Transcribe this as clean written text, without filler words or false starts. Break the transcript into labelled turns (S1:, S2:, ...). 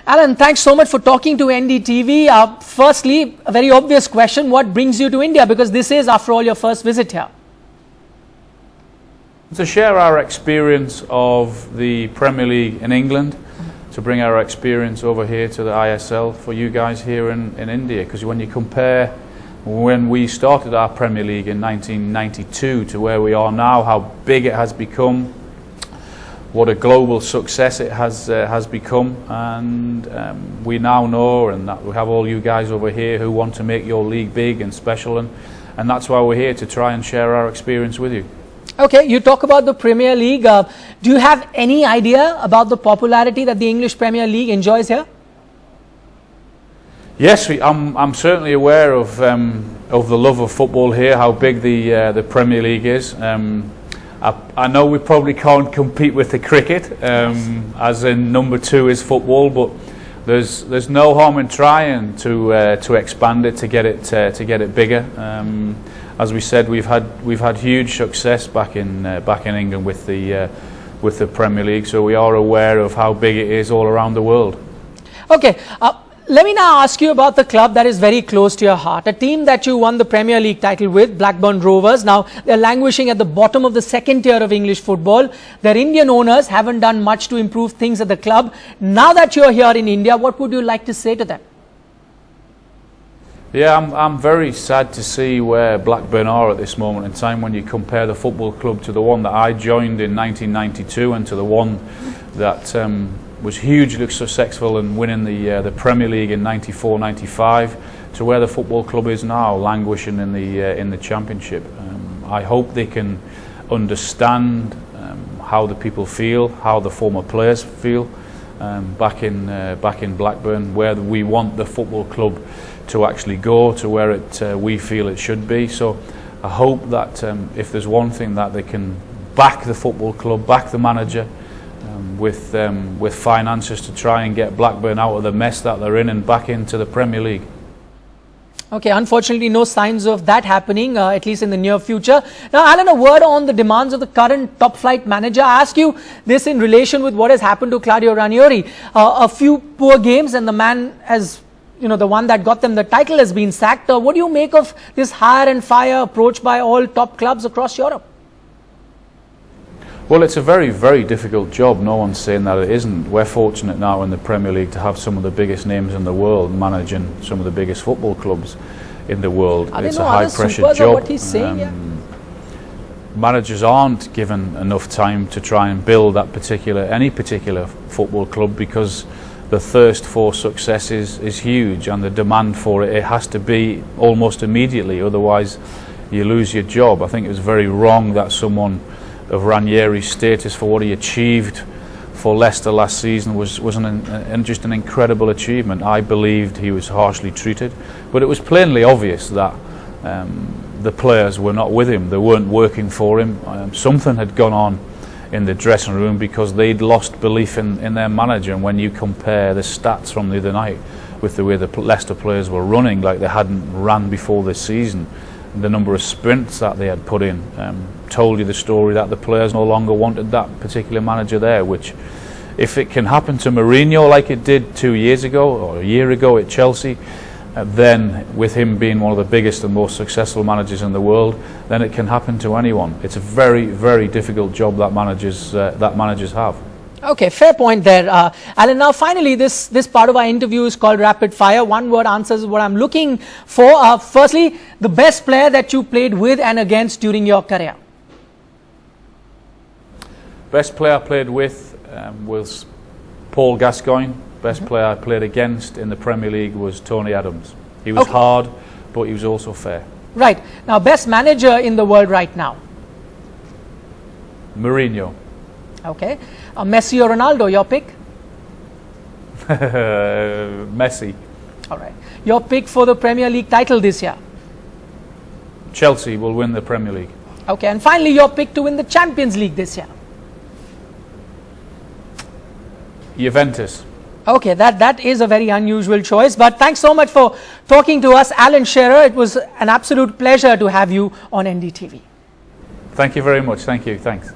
S1: Alan, thanks so much for talking to NDTV. Firstly, a very obvious question, what brings you to India? Because this is, after all, your first visit here.
S2: To share our experience of the Premier League in England, to bring our experience over here to the ISL for you guys here in India. Because when you compare when we started our Premier League in 1992 to where we are now, how big it has become, what a global success it has become, and we now know, and that we have all you guys over here who want to make your league big and special, and that's why we're here, to try and share our experience with you.
S1: Okay, you talk about the Premier League. Do you have any idea about the popularity that the English Premier League enjoys here?
S2: Yes, I'm certainly aware of the love of football here, how big the Premier League is. I know we probably can't compete with the cricket, as in number 2 is football, but there's no harm in trying to expand it, to get it bigger. As we said, we've had huge success back in England with the Premier League, so we are aware of how big it is all around the world.
S1: Okay. Let me now ask you about the club that is very close to your heart, a team that you won the Premier League title with, Blackburn Rovers. Now, they're languishing at the bottom of the second tier of English football. Their Indian owners haven't done much to improve things at the club. Now that you're here in India, what would you like to say to them?
S2: Yeah, I'm very sad to see where Blackburn are at this moment in time when you compare the football club to the one that I joined in 1992 and to the one that was hugely successful in winning the Premier League in 94-95, to where the football club is now, languishing in the Championship. I hope they can understand how the people feel, how the former players feel back in Blackburn, where we want the football club to actually go, to where we feel it should be. So I hope that if there's one thing, that they can back the football club, back the manager, with finances, to try and get Blackburn out of the mess that they're in and back into the Premier League.
S1: Okay, unfortunately no signs of that happening, at least in the near future. Now, Alan, a word on the demands of the current top flight manager. I ask you this in relation with what has happened to Claudio Ranieri. A few poor games and the man has, the one that got them the title, has been sacked. What do you make of this hire and fire approach by all top clubs across Europe?
S2: Well, it's a very, very difficult job. No one's saying that it isn't. We're fortunate now in the Premier League to have some of the biggest names in the world managing some of the biggest football clubs in the world. It's a high-pressure job.
S1: What he's saying, yeah.
S2: Managers aren't given enough time to try and build any particular football club, because the thirst for success is huge, and the demand for it has to be almost immediately, otherwise you lose your job. I think it was very wrong that someone of Ranieri's status, for what he achieved for Leicester last season, was just an incredible achievement. I believed he was harshly treated, but it was plainly obvious that the players were not with him. They weren't working for him. Something had gone on in the dressing room, because they'd lost belief in their manager. And when you compare the stats from the other night with the way the Leicester players were running, like they hadn't ran before this season, the number of sprints that they had put in, told you the story that the players no longer wanted that particular manager there, which, if it can happen to Mourinho like it did 2 years ago or a year ago at Chelsea, then with him being one of the biggest and most successful managers in the world, then it can happen to anyone. It's a very, very difficult job that managers have.
S1: Okay, fair point there, Alan. Now, finally, this part of our interview is called Rapid Fire. One word answers what I'm looking for. Firstly, the best player that you played with and against during your career.
S2: Best player I played with was Paul Gascoigne. Best player I played against in the Premier League was Tony Adams. He was hard, but he was also fair. Right.
S1: Now, best manager in the world right now?
S2: Mourinho.
S1: Okay. Messi or Ronaldo, your pick?
S2: Messi.
S1: All right. Your pick for the Premier League title this year?
S2: Chelsea will win the Premier League.
S1: Okay. And finally, your pick to win the Champions League this year?
S2: Juventus.
S1: Okay, that is a very unusual choice, but thanks so much for talking to us, Alan Shearer. It was an absolute pleasure to have you on NDTV.
S2: Thank you very much. Thank you. Thanks.